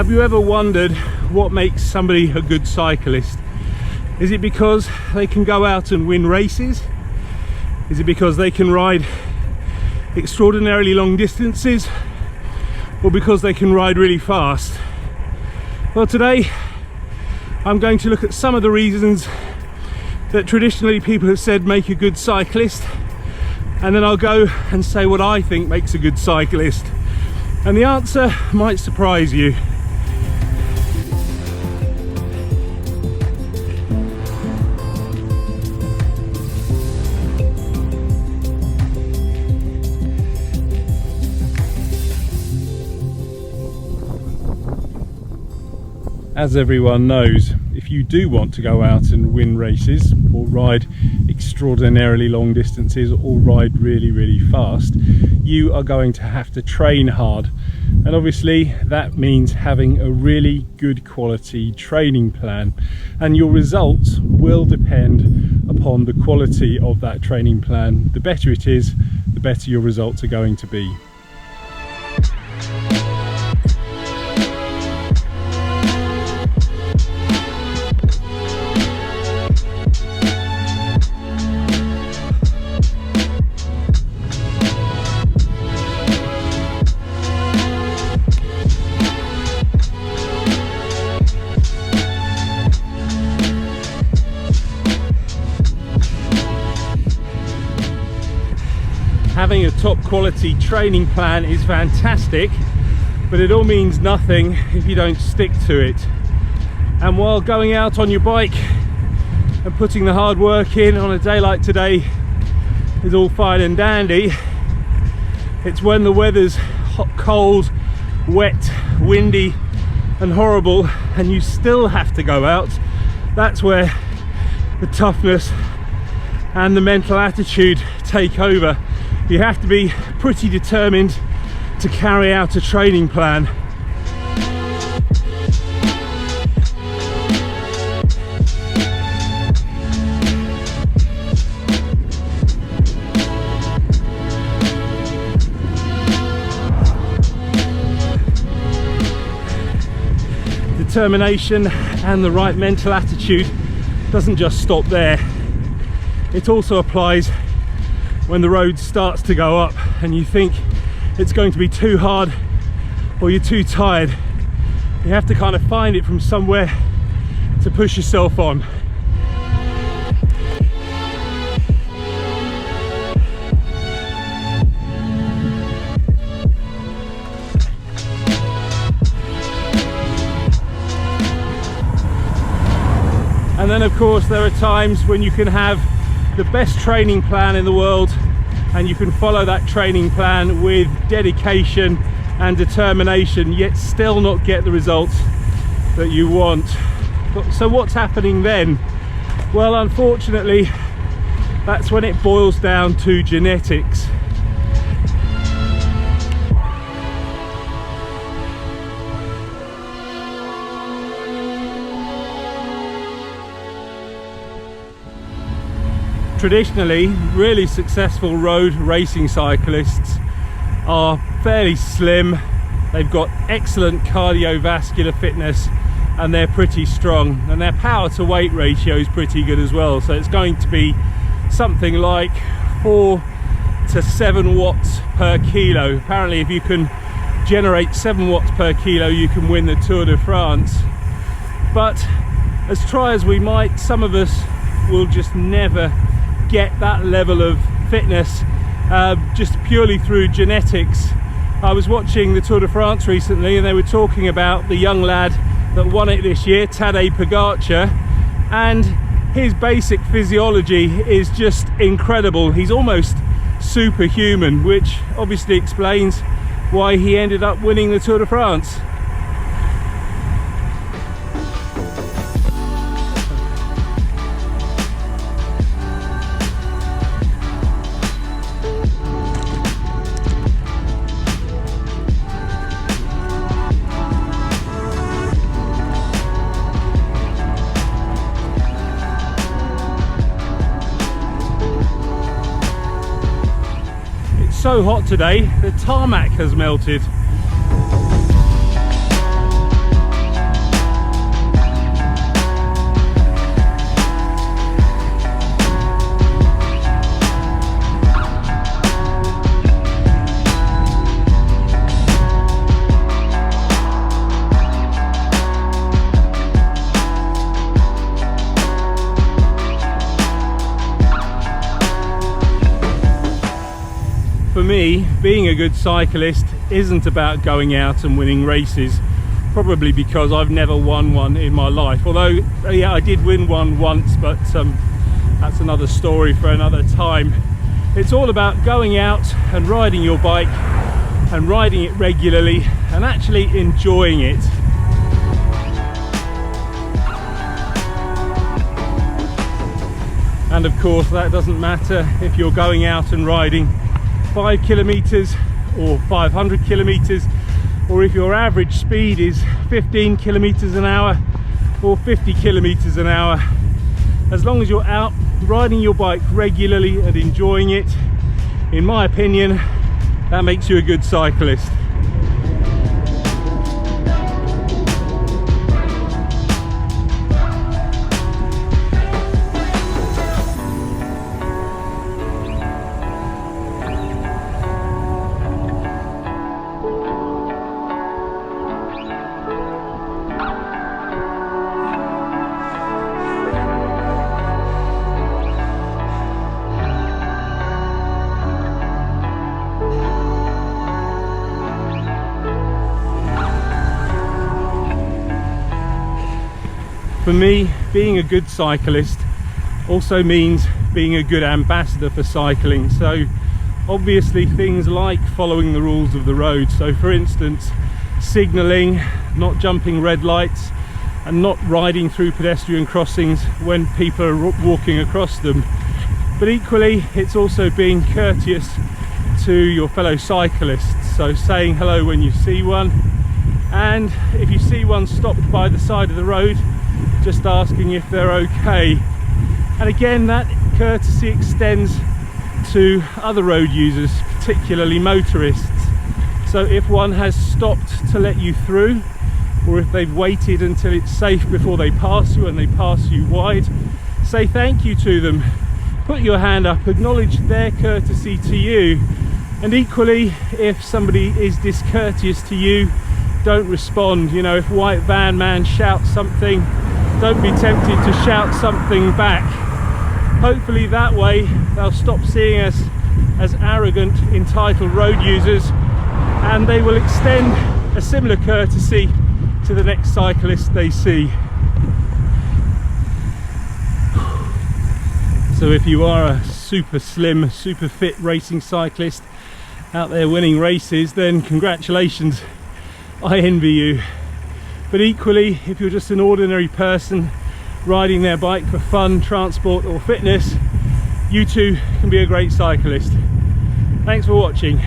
Have you ever wondered what makes somebody a good cyclist? Is it because they can go out and win races? Is it because they can ride extraordinarily long distances? Or because they can ride really fast? Well, today I'm going to look at some of the reasons that traditionally people have said make a good cyclist, and then I'll go and say what I think makes a good cyclist. And the answer might surprise you. As everyone knows, if you do want to go out and win races or ride extraordinarily long distances or ride really fast, you are going to have to train hard. And obviously that means having a really good quality training plan, and your results will depend upon the quality of that training plan. The better it is, the better your results are going to be. Having a top quality training plan is fantastic, but it all means nothing if you don't stick to it. And while going out on your bike and putting the hard work in on a day like today is all fine and dandy, it's when the weather's hot, cold, wet, windy and horrible and you still have to go out, that's where the toughness and the mental attitude take over. You have to be pretty determined to carry out a training plan. Determination and the right mental attitude doesn't just stop there. It also applies when the road starts to go up and you think it's going to be too hard or you're too tired. You have to kind of find it from somewhere to push yourself on. And then of course there are times when you can have the best training plan in the world and you can follow that training plan with dedication and determination, yet still not get the results that you want. So what's happening then? Well, unfortunately, that's when it boils down to genetics. Traditionally, really successful road racing cyclists are fairly slim, they've got excellent cardiovascular fitness and they're pretty strong, and their power to weight ratio is pretty good as well. So it's going to be something like 4 to 7 watts per kilo. Apparently if you can generate 7 watts per kilo you can win the Tour de France. But as try as we might, some of us will just never get that level of fitness just purely through genetics. I was watching the Tour de France recently and they were talking about the young lad that won it this year, Tadej Pogacar, and his basic physiology is just incredible. He's almost superhuman, which obviously explains why he ended up winning the Tour de France. So hot today, the tarmac has melted. me, being a good cyclist isn't about going out and winning races, probably because I've never won one in my life. Although, yeah, I did win one once, but that's another story for another time. It's all about going out and riding your bike and riding it regularly and actually enjoying it. And of course, that doesn't matter if you're going out and riding 5 kilometers or 500 kilometers, or if your average speed is 15 kilometers an hour or 50 kilometers an hour. As long as you're out riding your bike regularly and enjoying it, in my opinion, that makes you a good cyclist. For me, being a good cyclist also means being a good ambassador for cycling. So obviously things like following the rules of the road. So for instance, signalling, not jumping red lights, and not riding through pedestrian crossings when people are walking across them. But equally, it's also being courteous to your fellow cyclists. So saying hello when you see one, and if you see one stopped by the side of the road, just asking if they're okay. And again, that courtesy extends to other road users, particularly motorists. So if one has stopped to let you through, or if they've waited until it's safe before they pass you and they pass you wide, say thank you to them. Put your hand up, acknowledge their courtesy to you. And equally, if somebody is discourteous to you, don't respond. You know, if white van man shouts something, don't be tempted to shout something back. Hopefully that way they'll stop seeing us as arrogant, entitled road users, and they will extend a similar courtesy to the next cyclist they see. So if you are a super slim, super fit racing cyclist out there winning races, then congratulations, I envy you. But equally, if you're just an ordinary person riding their bike for fun, transport or fitness, you too can be a great cyclist. Thanks for watching.